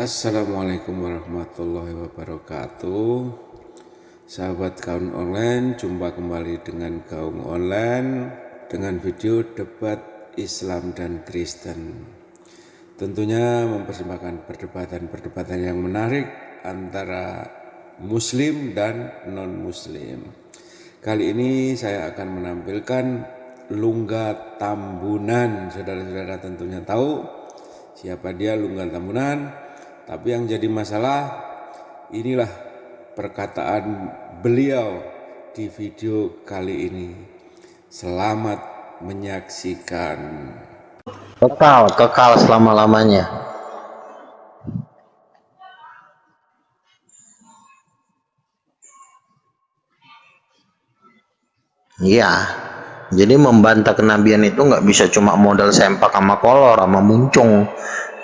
Assalamualaikum warahmatullahi wabarakatuh. Sahabat kaum online, jumpa kembali dengan kaum online dengan video debat Islam dan Kristen. Tentunya mempersembahkan perdebatan yang menarik antara Muslim dan non-Muslim. Kali ini saya akan menampilkan Lungga Tambunan. Saudara-saudara tentunya tahu siapa dia Lungga Tambunan. Tapi yang jadi masalah, inilah perkataan beliau di video kali ini. Selamat menyaksikan. Kekal selama-lamanya. Iya, jadi membantah kenabian itu nggak bisa cuma modal sempak sama kolor sama muncung.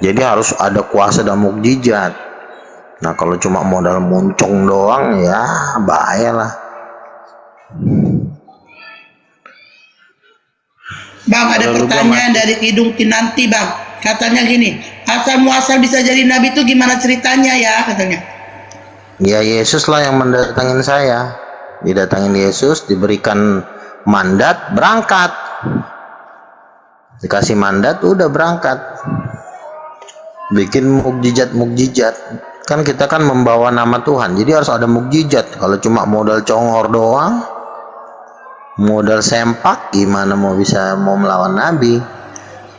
Jadi harus ada kuasa dan mukjizat. Nah kalau cuma modal muncung doang ya bahaya lah. Bang, ada pertanyaan dari Kidung Kinanti, Bang. Katanya gini, asal muasal bisa jadi nabi itu gimana ceritanya ya, katanya. Ya Yesus lah yang mendatangin saya. Didatangin Yesus, diberikan mandat, berangkat. Dikasih mandat, udah berangkat. Bikin mukjizat. Kan kita kan membawa nama Tuhan, jadi harus ada mukjizat. Kalau cuma modal congor doang, modal sempak, gimana mau melawan Nabi?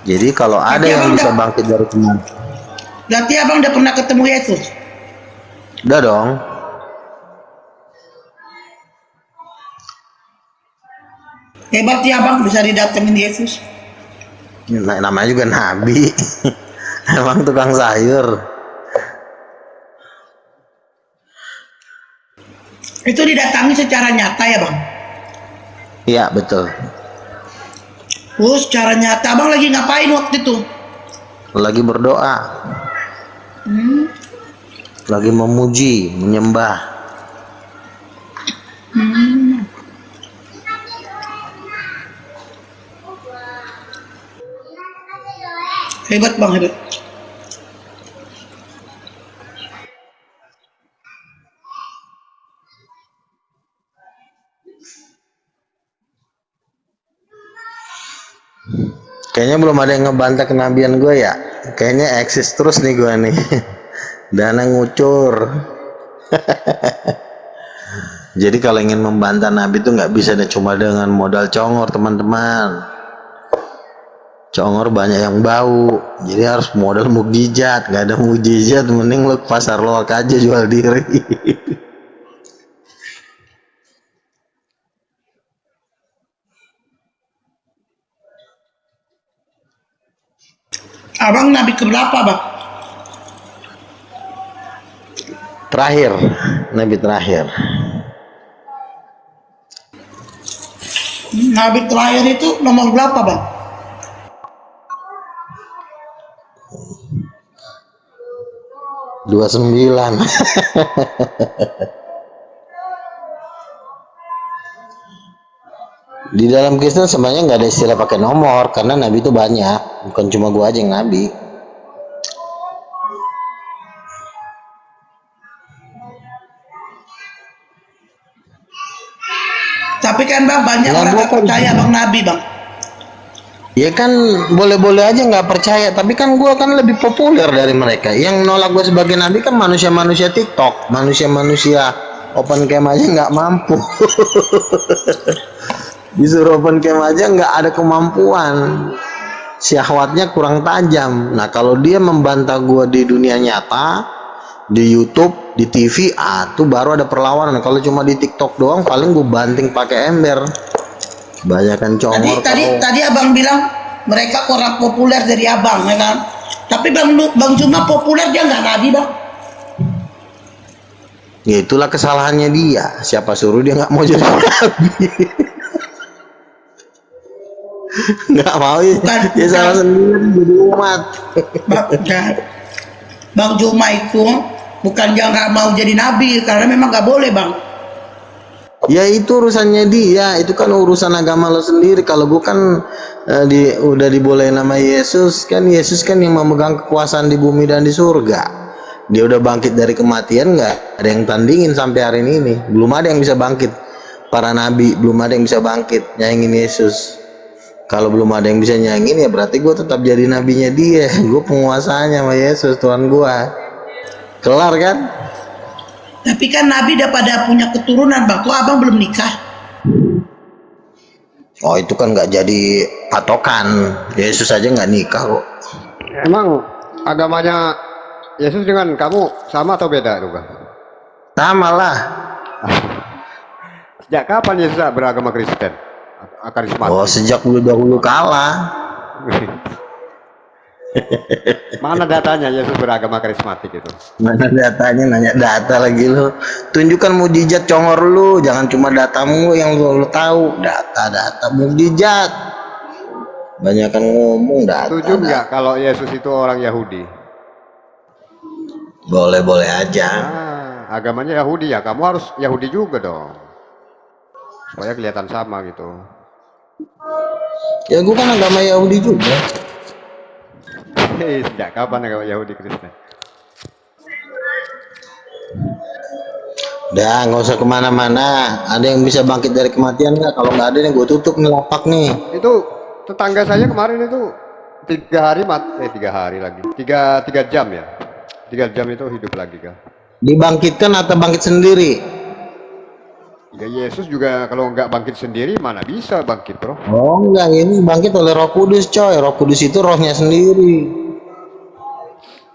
Jadi kalau ada yang bisa bangkit dari kematian. Berarti abang udah pernah ketemu Yesus? Udah dong. Hebat ya bang, bisa didatengin Yesus. Nah, namanya juga Nabi. Emang tukang sayur. Itu didatangi secara nyata ya bang? Iya betul. Secara nyata, abang lagi ngapain waktu itu? Lagi berdoa. Lagi memuji, menyembah. Hebat bang, hebat. Kayaknya belum ada yang ngebantah kenabian gue ya. Kayaknya eksis terus nih gue nih. Dana ngucur. Jadi kalau ingin membantah Nabi itu nggak bisa cuma dengan modal congor teman-teman. Congor banyak yang bau. Jadi harus modal mukjizat. Nggak ada mukjizat, mending lu ke pasar loak aja jual diri. Abang nabi keberapa bang? Terakhir, Nabi terakhir. Nabi terakhir itu nomor berapa bang? Dua 29. Di dalam Kristen sebenarnya nggak ada istilah pakai nomor karena Nabi itu banyak, bukan cuma gua aja yang Nabi. Tapi kan bang banyak orang nggak percaya bang Nabi bang. Ya kan boleh-boleh aja nggak percaya, tapi kan gua kan lebih populer dari mereka. Yang nolak gua sebagai Nabi kan manusia-manusia TikTok, manusia-manusia open cam aja nggak mampu. Disuruh open cam aja nggak ada kemampuan, syahwatnya kurang tajam. Nah kalau dia membantah gua di dunia nyata, di YouTube, di TV, tuh baru ada perlawanan. Kalau cuma di TikTok doang paling gua banting pakai ember. Banyakan congor. Tadi abang bilang mereka kurang populer dari abang ya kan? Tapi bang Juma populer, dia nggak nabi bang. Ya itulah kesalahannya dia. Siapa suruh dia nggak mau jadi nabi? Nggak mau ya, dia salah sendiri jadi umat. Bang Juma itu bukan dia nggak mau jadi nabi, karena memang nggak boleh bang. Ya itu urusannya dia, itu kan urusan agama lo sendiri. Kalau gue kan udah dibolehin nama Yesus kan yang memegang kekuasaan di bumi dan di surga. Dia udah bangkit dari kematian, nggak ada yang tandingin sampai hari ini. Belum ada yang bisa bangkit. Para nabi belum ada yang bisa bangkit nyaingin Yesus. Kalau belum ada yang bisa nyaingin, ya berarti gue tetap jadi nabinya dia. Gue penguasanya sama Yesus, Tuhan gue. Kelar kan? Tapi kan Nabi udah pada punya keturunan bang. Kok abang belum nikah? Oh, itu kan nggak jadi patokan. Yesus aja nggak nikah kok. Emang agamanya Yesus dengan kamu sama atau beda juga? Sama lah. Sejak kapan Yesus beragama Kristen? Karismatik? Oh, sejak dulu kala. Mana datanya Yesus beragama karismatik itu? Mana datanya, nanya data lagi lu. Tunjukkan mujizat congor lu, jangan cuma datamu yang lu tahu. Data mujizat. Banyakan ngomong data. Setuju nggak kalau Yesus itu orang Yahudi? Boleh aja. Nah, agamanya Yahudi ya, kamu harus Yahudi juga dong. Supaya kelihatan sama gitu. Ya gua kan agama Yahudi juga. Sejak kapan agama Yahudi Kristen? Udah, nggak usah kemana-mana. Ada yang bisa bangkit dari kematian nggak? Kalau nggak ada nih, gue tutup nih lapak nih. Itu tetangga saya kemarin itu 3 hari lagi, 3 jam ya, 3 jam itu hidup lagi kan. Dibangkitkan atau bangkit sendiri? Ya Yesus juga kalau nggak bangkit sendiri mana bisa bangkit bro. Oh enggak, ini bangkit oleh Roh Kudus coy. Roh Kudus itu rohnya sendiri.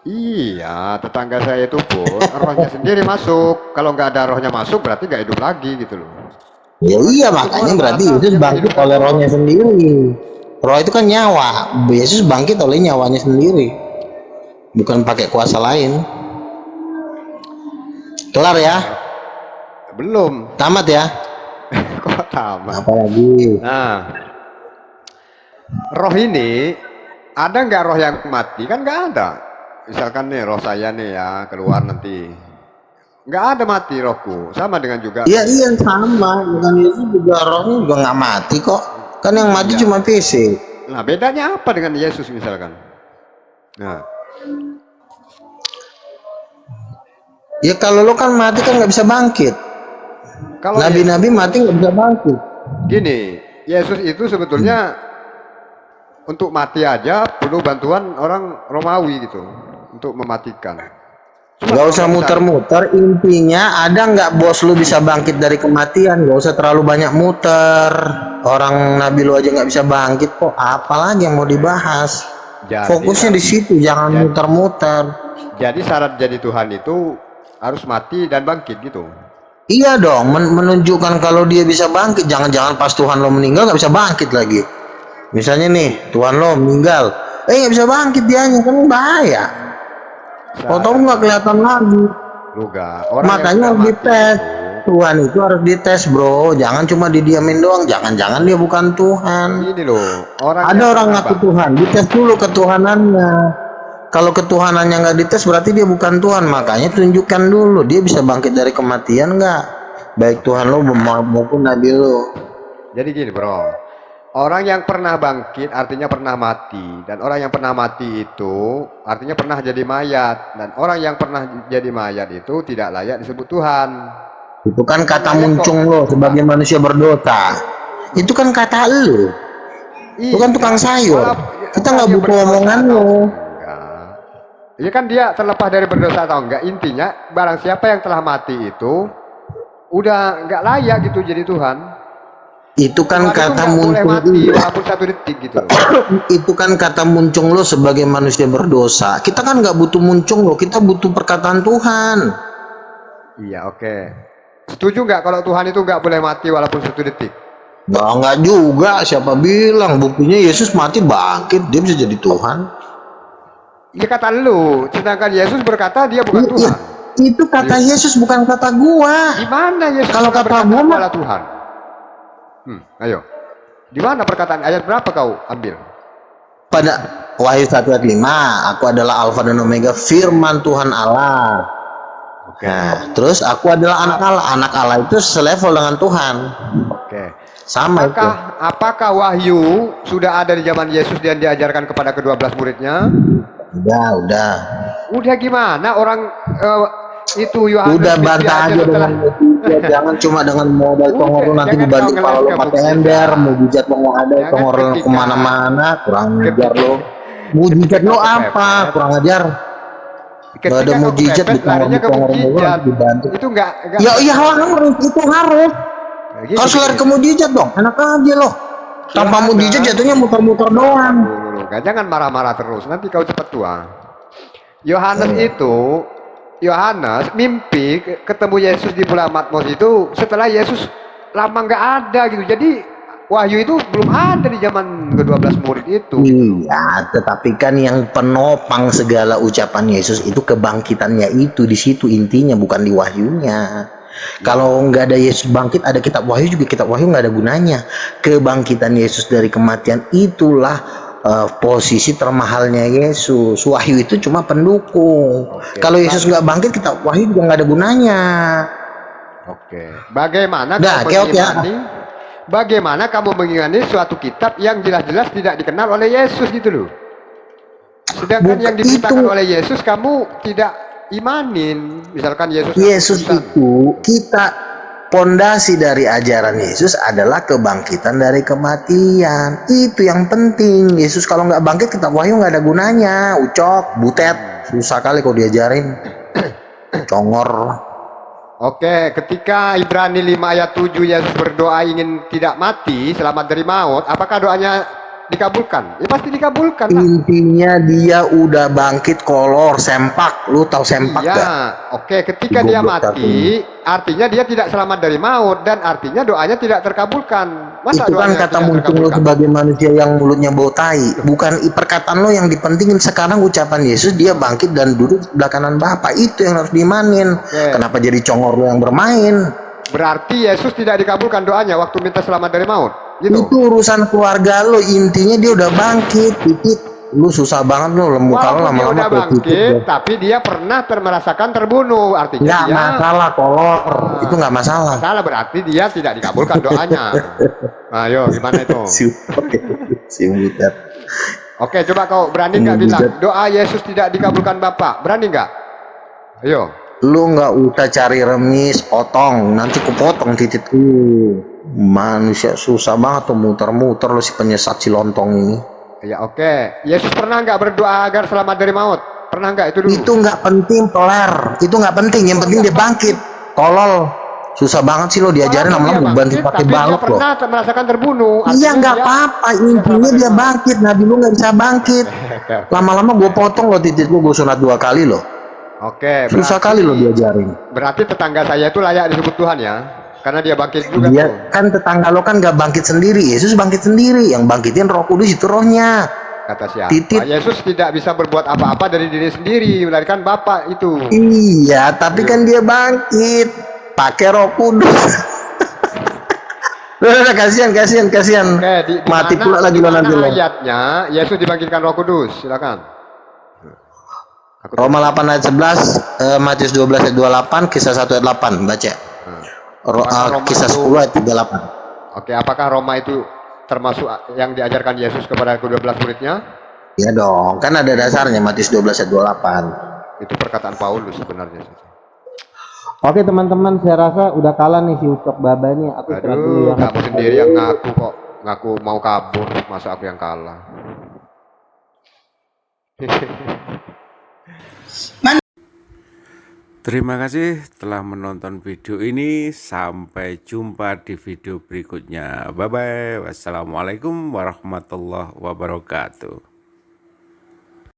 Iya, tetangga saya itu pun rohnya sendiri masuk. Kalau nggak ada rohnya masuk berarti nggak hidup lagi gitu loh. Ya iya, makanya berarti Yesus bangkit oleh rohnya sendiri. Roh itu kan nyawa. Yesus bangkit oleh nyawanya sendiri, bukan pakai kuasa lain. Kelar ya? Belum. Tamat ya? Kok tamat? Apalagi? Nah, roh ini ada nggak roh yang mati? Kan nggak ada. Misalkan nih roh saya nih ya keluar nanti, nggak ada mati rohku. Sama dengan juga. Iya sama. Dengan Yesus juga rohnya juga nggak mati kok. Kan yang mati Iya. cuma fisik. Nah bedanya apa dengan Yesus misalkan? Nah, Ya kalau lo kan mati kan nggak bisa bangkit. kalau Nabi-nabi mati nggak bisa bangkit. gini, Yesus itu sebetulnya untuk mati aja perlu bantuan orang Romawi gitu untuk mematikan. Gak usah muter-muter, intinya ada nggak bos lu bisa bangkit dari kematian? Gak usah terlalu banyak muter. Orang nabi lu aja nggak bisa bangkit kok, apalagi yang mau dibahas? Fokusnya di situ, jangan muter-muter. Jadi syarat jadi Tuhan itu harus mati dan bangkit gitu. Iya dong, menunjukkan kalau dia bisa bangkit. Jangan-jangan pas Tuhan lo meninggal nggak bisa bangkit lagi. Misalnya nih, Tuhan lo meninggal, nggak bisa bangkit dianya, kan bahaya. Tahu nggak kelihatan lagi. Makanya harus dites. Tuhan itu harus dites bro, jangan cuma didiamin doang. Jangan-jangan dia bukan Tuhan. Ini loh, Ada orang ngaku Tuhan, dites dulu ketuhanannya. Kalau ketuhanannya nggak dites berarti dia bukan Tuhan. Makanya tunjukkan dulu dia bisa bangkit dari kematian nggak, baik Tuhan lo maupun nabi lo. Jadi gini bro, orang yang pernah bangkit artinya pernah mati, dan orang yang pernah mati itu artinya pernah jadi mayat, dan orang yang pernah jadi mayat itu tidak layak disebut Tuhan. Itu kan kata muncung lo sebagai manusia berdosa. Itu kan kata lo. Itu kan tukang sayur. Kita nggak butuh omongan lo. Iya kan dia terlepas dari berdosa atau enggak, intinya barang siapa yang telah mati itu udah nggak layak gitu jadi Tuhan. Itu kan Tuhan kata itu boleh muncung mati walaupun 1 detik gitu. Itu kan kata muncung lo sebagai manusia berdosa. Kita kan nggak butuh muncung lo, kita butuh perkataan Tuhan. Iya oke. Setuju nggak kalau Tuhan itu nggak boleh mati walaupun 1 detik? Nggak juga, siapa bilang? Buktinya Yesus mati bangkit, dia bisa jadi Tuhan. Iya kata lu, sedangkan Yesus berkata dia bukan Tuhan. Itu kata Yesus, bukan kata gua. Di mana Yesus Kalau kata gua adalah Tuhan? Ayo. Di mana perkataan ayat berapa kau ambil? Pada Wahyu 1 ayat 5, aku adalah Alfa dan Omega, firman Tuhan Allah. Oke. Nah, terus aku adalah anak Allah. Anak Allah itu selevel dengan Tuhan. Oke. Sama itu. Apakah wahyu sudah ada di zaman Yesus dan diajarkan kepada ke-12 muridnya? Udah. Udah gimana orang itu Yohanes Udah Mimpi bantah aja setelah dengan mujizat, jangan cuma dengan modal Udah, congor lu nanti jangan dibanting dong kalau lu ngeliat ke pakai ember, mukjizat. mujizat lu nggak ada, Jangan congor lu ketika kemana-mana, kurang ajar ketika lu. Mujizat ketika lu kau apa? kepepet, Kurang ajar. Gak ada ketika kau mujizat kepepet larinya ke dicongor mulu mukjizat. nanti dibanting. Itu enggak Ya iya benar. harus, itu harus. Gini, Harus gini, lari ke gini. mujizat dong, enak aja loh. Tanpa mujizat Yohanes, jatuhnya muter-muter doang. dulu, jangan marah-marah terus, nanti kau cepat tua. Yohanes itu, Yohanes mimpi ketemu Yesus di bulan Patmos itu setelah Yesus lama nggak ada gitu. Jadi wahyu itu belum ada di zaman ke-12 murid itu. Iya, tetapi kan yang penopang segala ucapan Yesus itu kebangkitannya itu di situ intinya, bukan di wahyunya. Kalau nggak ada Yesus bangkit, ada kitab wahyu juga, kitab wahyu nggak ada gunanya. Kebangkitan Yesus dari kematian itulah posisi termahalnya Yesus. Wahyu itu cuma pendukung. Oke. Kalau Yesus nggak bangkit, kitab wahyu juga nggak ada gunanya. Oke. Bagaimana Nah, kamu keok ya. mengimani? Bagaimana kamu mengimani suatu kitab yang jelas-jelas tidak dikenal oleh Yesus gitu loh? Sedangkan Bukan yang diberitakan itu. oleh Yesus kamu tidak imanin. Misalkan Yesus Yesus tulisan. itu kita pondasi dari ajaran Yesus adalah kebangkitan dari kematian. Itu yang penting. Yesus kalau nggak bangkit, kitab wahyu nggak ada gunanya. Ucok, butet, susah kali kalau diajarin. Congor. Oke, ketika Ibrani 5 ayat 7 Yesus berdoa ingin tidak mati, selamat dari maut, apakah doanya dikabulkan? Ya pasti dikabulkan lah. Intinya dia udah bangkit kolor, sempak. Lu tahu sempak Iya, gak? oke, ketika dia Goblok mati, artinya dia tidak selamat dari maut dan artinya doanya tidak terkabulkan. Masa Itu kan doanya kata tidak muncul lu terkabulkan? sebagai manusia yang mulutnya bau tai. Bukan perkataan lo yang dipentingin. Sekarang ucapan Yesus dia bangkit dan duduk sebelah kanan Bapa. Itu yang harus dimanin. Oke. Kenapa jadi congor lo yang bermain? Berarti Yesus tidak dikabulkan doanya waktu minta selamat dari maut. Gitu. Itu urusan keluarga lo. Intinya dia udah bangkit. Titit. Lu susah banget lo. Muka lo Walaupun dia lama-lama udah kayak titit. bangkit, tapi dia pernah merasakan terbunuh. Artinya Nggak dia masalah kolor. Itu nggak masalah. salah, berarti dia tidak dikabulkan doanya. Ayo, gimana itu? Si butet. Oke, coba kau berani nggak bilang doa Yesus tidak dikabulkan Bapak? Berani nggak? Ayo. Lu nggak usah cari remis, potong, nanti kupotong titik lu. Manusia susah banget tuh muter-muter lu si penyesat si lontong ini. Ya oke. Yesus pernah nggak berdoa agar selamat dari maut? Pernah nggak itu dulu? Itu nggak penting, peler. Itu nggak penting. Yang penting dia bangkit. Tolol. Susah banget sih lo diajarin Walaupun lama-lama dia bantu bangkit, pakai tapi balok dia lo. pernah merasakan terbunuh. Iya Artinya nggak dia- apa-apa. Intinya dia bangkit. Nabi lu nggak bisa bangkit. Lama-lama gue potong lo titik lu, gue sunat 2 kali lo. Oke. Susah kali lo diajarin. Berarti tetangga saya itu layak disebut Tuhan ya, karena dia bangkit juga Dia tuh. kan tetangga lo kan nggak bangkit sendiri. Yesus bangkit sendiri. Yang bangkitin Roh Kudus itu rohnya. Kata siapa? Titit. Yesus tidak bisa berbuat apa-apa dari diri sendiri, melainkan Bapa itu. Iya, tapi kan dia bangkit pakai Roh Kudus. Udah, kasihan. Oke, di Mati mana- pula lagi di lo mana nanti lo. ayatnya Yesus dibangkitkan Roh Kudus? Silakan. Aku Roma 8 ayat 11, Matius 12 ayat 28, kisah 1 ayat 8, baca. Roma Kisah itu- 10 ayat 38. Oke, apakah Roma itu termasuk yang diajarkan Yesus kepada ke-12 muridnya? Ya dong, kan ada dasarnya Matius 12 ayat 28. Itu perkataan Paulus sebenarnya. Oke teman-teman, saya rasa udah kalah nih si Ucok Baba ini. Aku istirahat dulu Aduh, ya. kamu sendiri yang ngaku kok. Ngaku mau kabur, masa aku yang kalah. Terima kasih telah menonton video ini. Sampai jumpa di video berikutnya. Bye bye. Wassalamualaikum warahmatullahi wabarakatuh.